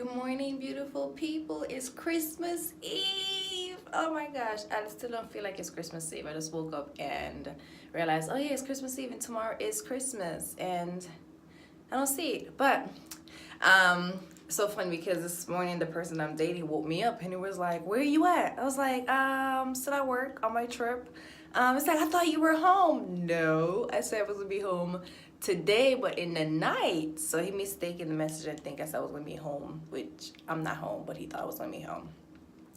Good morning, beautiful people. It's Christmas Eve. Oh my gosh, I still don't feel like it's Christmas Eve. I just woke up and realized, oh yeah, it's Christmas Eve and tomorrow is Christmas, and I don't see it. But so funny because this morning the person I'm dating woke me up and it was like, "Where are you at?" I was like, still at work on my trip." It's like, "I thought you were home." No, I said I was gonna be home today, but in the night. So he mistaken the message and think I said I was gonna be home, which I'm not home, but he thought I was gonna be home.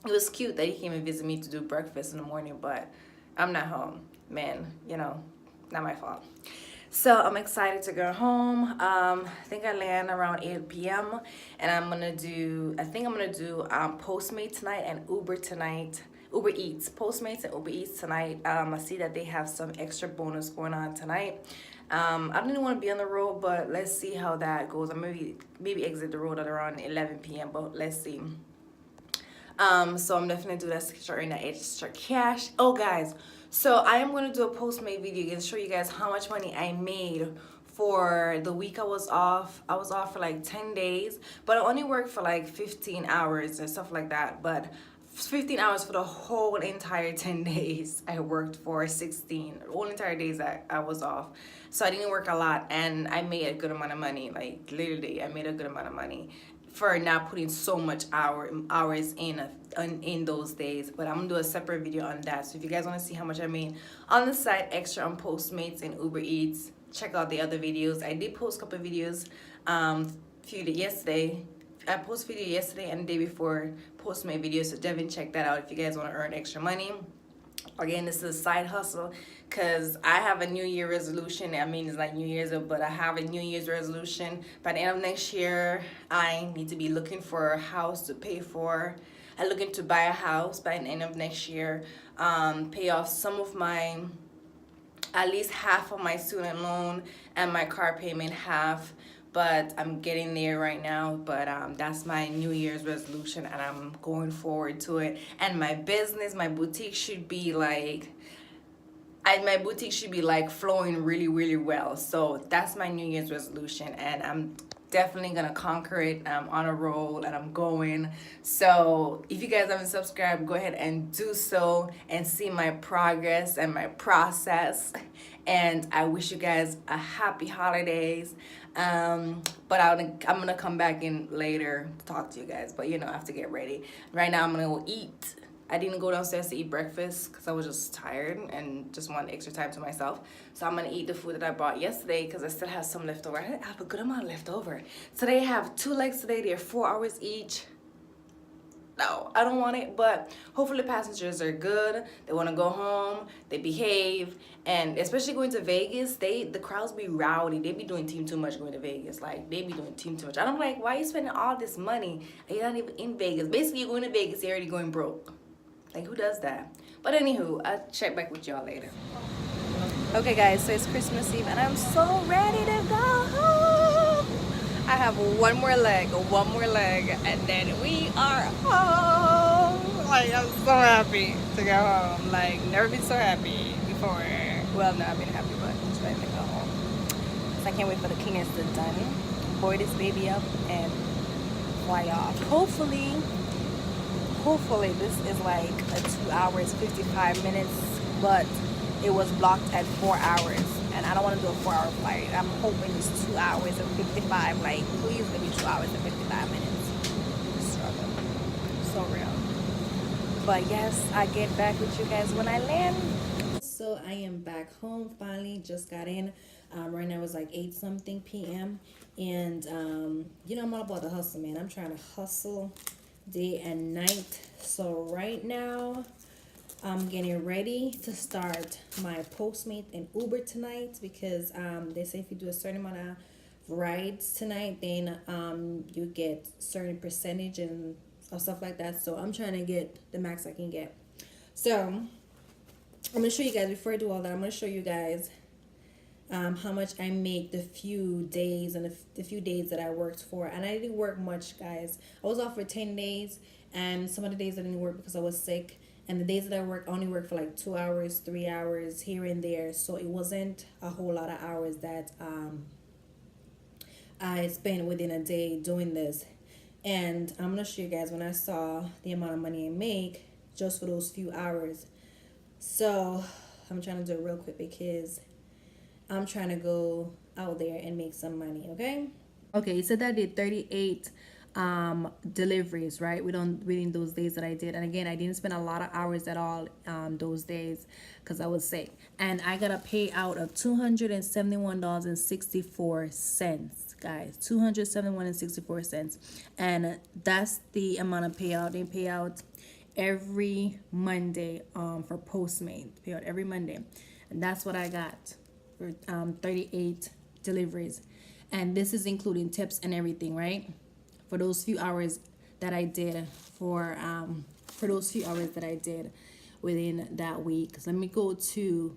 It was cute that he came and visited me to do breakfast in the morning, but I'm not home. Man, not my fault. So I'm excited to go home. I think I land around 8 p.m. and I think I'm gonna do Postmates tonight and Ubereats, Postmates and Ubereats tonight. I see that they have some extra bonus going on tonight. I don't even want to be on the road, but let's see how that goes. I maybe exit the road at around 11 p.m., but let's see. So I'm definitely do that to earn that extra cash. Oh guys, so I am gonna do a Postmate video and show you guys how much money I made for the week I was off. I was off for like 10 days, but I only worked for like 15 hours and stuff like that. But 15 hours for the whole entire 10 days. I worked for 16 whole entire days that I was off. So I didn't work a lot and I made a good amount of money. Like literally I made a good amount of money for not putting so much hours in those days. But I'm gonna do a separate video on that. So if you guys want to see how much I made on the side extra on Postmates and Ubereats, check out the other videos. I did post a couple of videos yesterday. I posted video yesterday and the day before Postmate video, so definitely check that out if you guys want to earn extra money. Again, this is a side hustle because I have a New Year resolution. I mean, it's like New Year's, but I have a New Year's resolution. By the end of next year, I need to be looking for a house to pay for. I'm looking to buy a house by the end of next year, pay off at least half of my student loan and my car payment half. But I'm getting there right now. But that's my New Year's resolution and I'm going forward to it. And my business, my boutique should be like, flowing really, really well. So that's my New Year's resolution and I'm definitely gonna conquer it. I'm on a roll and I'm going. So if you guys haven't subscribed, go ahead and do so and see my progress and my process. And I wish you guys a happy holidays. But I'm gonna come back in later to talk to you guys, but I have to get ready. Right now I'm gonna go eat. I didn't go downstairs to eat breakfast because I was just tired and just wanted extra time to myself. So I'm gonna eat the food that I bought yesterday because I still have some left over. I have a good amount left over. So they have 2 legs today. They're 4 hours each. No, I don't want it, but hopefully passengers are good. They want to go home, they behave, and especially going to Vegas, the crowds be rowdy. They be doing team too much going to Vegas. Like, they be doing team too much. And I'm like, why are you spending all this money and you're not even in Vegas? Basically, you're going to Vegas, you're already going broke. Like, who does that? But anywho, I'll check back with y'all later. Okay, guys, so it's Christmas Eve, and I'm so ready to go home. I have one more leg, and then we are home. Like, I'm so happy to go home. Like, never been so happy before. Well, no, I've been happy, but just ready to go home. So I can't wait for the cleaners to done. Board this baby up and fly off. Hopefully this is like a 2 hours, 55 minutes, but it was blocked at 4 hours. And I don't want to do a 4-hour flight. I'm hoping it's 2 hours and 55. Like, please give me 2 hours and 55 minutes. Struggle. So real. But yes, I get back with you guys when I land. So I am back home finally. Just got in. Right now it's like 8-something p.m. And I'm all about the hustle, man. I'm trying to hustle day and night. So right now I'm getting ready to start my Postmate and Uber tonight because they say if you do a certain amount of rides tonight, then you get certain percentage and stuff like that. So I'm trying to get the max I can get. So I'm gonna show you guys, before I do all that, I'm gonna show you guys how much I make the few days and the few days that I worked for. And I didn't work much, guys. I was off for 10 days and some of the days I didn't work because I was sick. And the days that I worked, I only worked for like 2 hours, 3 hours here and there. So it wasn't a whole lot of hours that I spent within a day doing this. And I'm gonna show you guys when I saw the amount of money I make just for those few hours. So I'm trying to do it real quick because I'm trying to go out there and make some money, okay? Okay, so that I did 38 deliveries, right? Within those days that I did. And again, I didn't spend a lot of hours at all those days because I was sick. And I got a payout of $271.64, guys. $271.64. And that's the amount of payout. They pay out every Monday for Postmates. Pay out every Monday. And that's what I got for 38 deliveries. And this is including tips and everything, right? For those few hours that I did for those few hours that I did within that week. So let me go to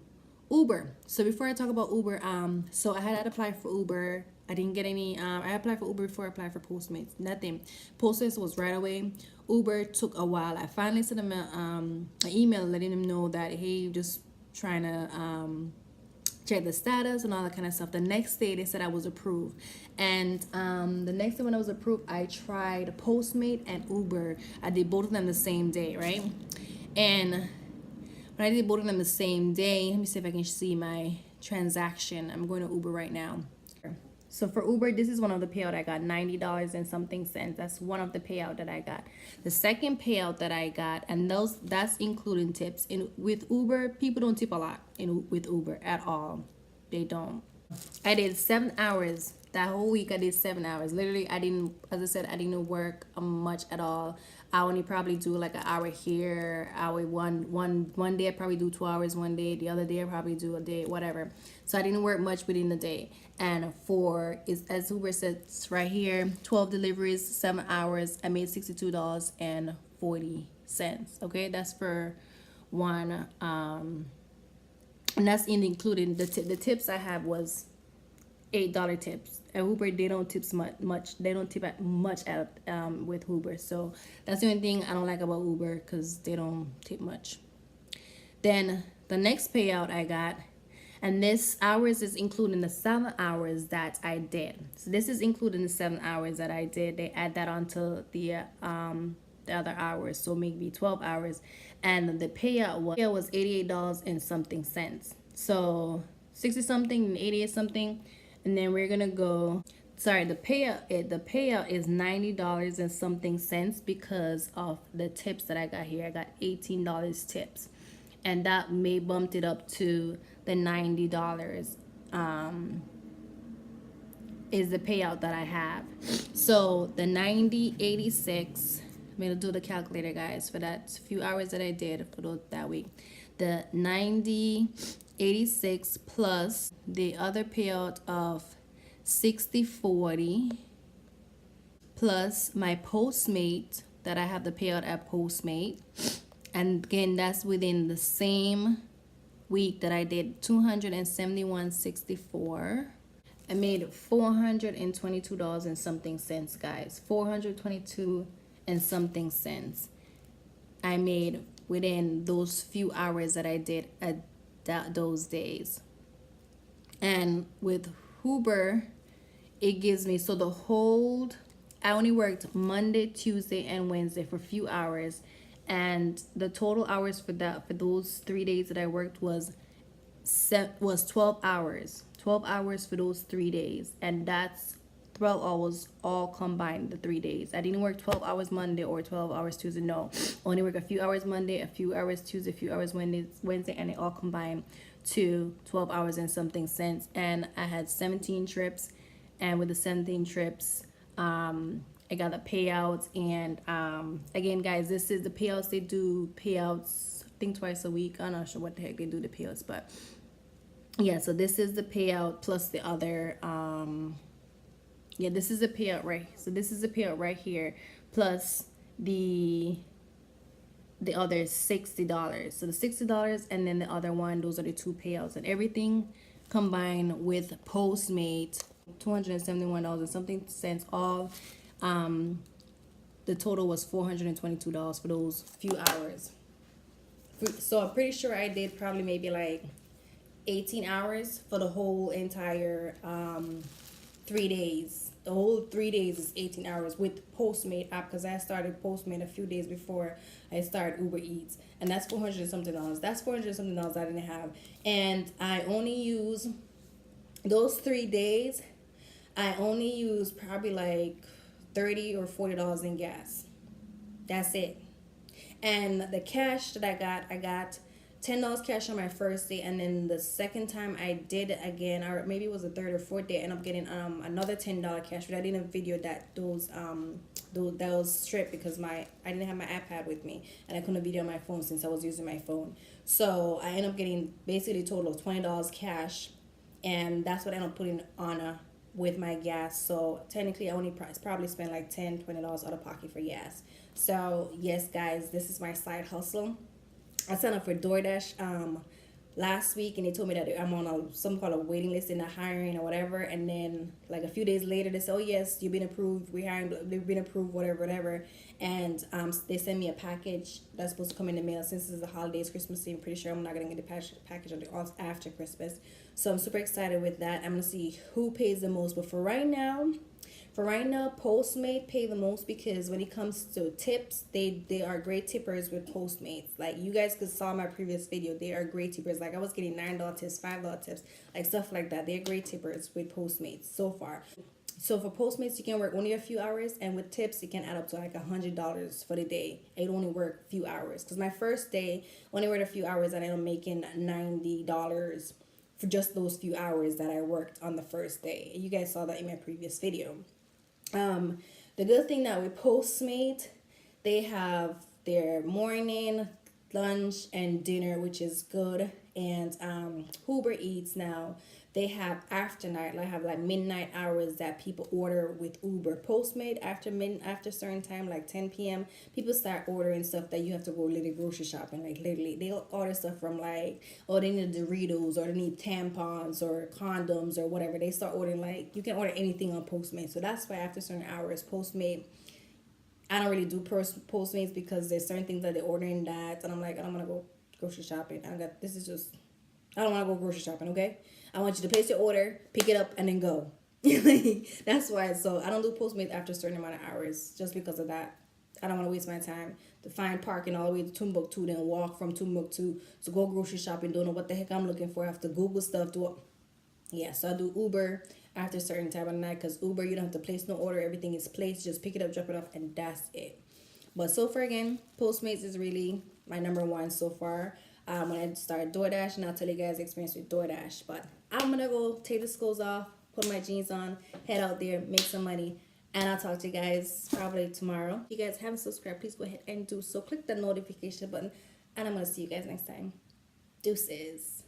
Uber. So before I talk about Uber, so I had applied for Uber. I didn't get any. I applied for Uber before I applied for Postmates. Nothing. Postmates was right away. Uber took a while. I finally sent them an email letting them know that, hey, just trying to check the status and all that kind of stuff. The next day they said I was approved, and the next day when I was approved, I tried Postmate and Uber. I did both of them the same day, right? And when I did both of them the same day, let me see if I can see my transaction. I'm going to Uber right now. So for Uber, this is one of the payout I got, $90 and something cents. That's one of the payout that I got. The second payout that I got, and that's including tips. With Uber, people don't tip a lot with Uber at all. They don't. I did 7 hours. That whole week I did 7 hours. Literally, as I said, I didn't work much at all. I only probably do like an hour here, hour one day I probably do 2 hours one day, the other day I probably do a day, whatever. So I didn't work much within the day. And as Uber says right here, 12 deliveries, 7 hours, I made $62.40. Okay, that's for one. And that's including the tips I have was $8 tips. At Uber, they don't tip much. They don't tip much with Uber. So that's the only thing I don't like about Uber, because they don't tip much. Then the next payout I got, and this hours is including the 7 hours that I did. So this is including the 7 hours that I did. They add that onto the other hours, so maybe 12 hours. And the payout was $88 and something cents. So 60 something and 88 something. And then we're gonna go, sorry, the payout is $90 and something cents because of the tips that I got here. I got $18 tips, and that may bumped it up to the $90 is the payout that I have. So the 90.86, I'm gonna do the calculator, guys, for that few hours that I did for that week. The 90.86 plus the other payout of 60.40 plus my Postmate that I have the payout at Postmate, and again that's within the same week that I did $271.64. I made $422 and something cents, guys. $422 and something cents I made within those few hours that I did at those days. And with Uber, it gives me, so the whole, I only worked Monday, Tuesday, and Wednesday for a few hours, and the total hours for those 3 days that I worked was 12 hours. 12 hours for those 3 days, and that's 12 hours all combined, the 3 days. I didn't work 12 hours Monday or 12 hours Tuesday, no. Only work a few hours Monday, a few hours Tuesday, a few hours Wednesday, and it all combined to 12 hours and something cents. And I had 17 trips, and with the 17 trips, I got the payouts. And again, guys, this is the payouts. They do payouts, I think twice a week. I'm not sure what the heck they do the payouts, but yeah, so this is the payout plus the other yeah, this is the payout right, so this is the payout right here plus the other $60. So the $60 and then the other one, those are the two payouts, and everything combined with Postmate, $271 and something cents all. The total was $422 for those few hours. So I'm pretty sure I did probably maybe like 18 hours for the whole entire 3 days. The whole 3 days is 18 hours with Postmate app, because I started Postmate a few days before I started Uber Eats, and that's $400 and something. That's $400 and something I didn't have, and I only use those 3 days. I only use probably like $30 or $40 in gas. That's it. And the cash that I got $10 cash on my first day, and then the second time I did it again, or maybe it was the third or fourth day, I ended up getting another $10 cash. But I didn't video those stripped because I didn't have my iPad with me, and I couldn't video on my phone since I was using my phone. So I ended up getting basically a total of $20 cash, and that's what I ended up putting on with my gas. So technically I only probably spent like $10-$20 out of pocket for gas. So yes guys, this is my side hustle. I signed up for DoorDash last week, and they told me that I'm on some kind of waiting list and not hiring or whatever. And then like a few days later, they said, "Oh yes, you've been approved. We're hiring. They've been approved. Whatever." And they sent me a package that's supposed to come in the mail. Since this is the holidays, Christmas Eve, I'm pretty sure I'm not gonna get the package until after Christmas. So I'm super excited with that. I'm gonna see who pays the most. But for right now, Postmate pay the most, because when it comes to tips, they are great tippers with Postmates. Like you guys could saw my previous video, they are great tippers. Like I was getting $9 tips, $5 tips, like stuff like that. They're great tippers with Postmates so far. So for Postmates, you can work only a few hours, and with tips, you can add up to like $100 for the day. It only work a few hours. Because my first day only worked a few hours, and I ended up making $90 for just those few hours that I worked on the first day. You guys saw that in my previous video. The good thing now with Postmate, they have their morning, lunch, and dinner, which is good. And Ubereats now, they have after night, like have like midnight hours that people order with Uber. Postmate after certain time, like 10 p.m., people start ordering stuff that you have to go literally grocery shopping. Like literally, they'll order stuff from like, oh, they need Doritos, or they need tampons or condoms or whatever. They start ordering, like, you can order anything on Postmate. So that's why after certain hours, Postmate, I don't really do Postmates, because there's certain things that they're ordering that, and I'm like, I don't want to go grocery shopping. I don't want to go grocery shopping, okay? I want you to place your order, pick it up, and then go. That's why. So I don't do Postmates after a certain amount of hours, just because of that. I don't want to waste my time to find parking all the way to Timbuktu, then walk from Timbuktu to go grocery shopping. Don't know what the heck I'm looking for. I have to Google stuff. Yeah, so I do Uber after a certain time of the night, because Uber, you don't have to place no order. Everything is placed. Just pick it up, drop it off, and that's it. But so far, again, Postmates is really my number one so far. When I started DoorDash, and I'll tell you guys the experience with DoorDash. But I'm going to go take the clothes off, put my jeans on, head out there, make some money. And I'll talk to you guys probably tomorrow. If you guys haven't subscribed, please go ahead and do so. Click the notification button. And I'm going to see you guys next time. Deuces.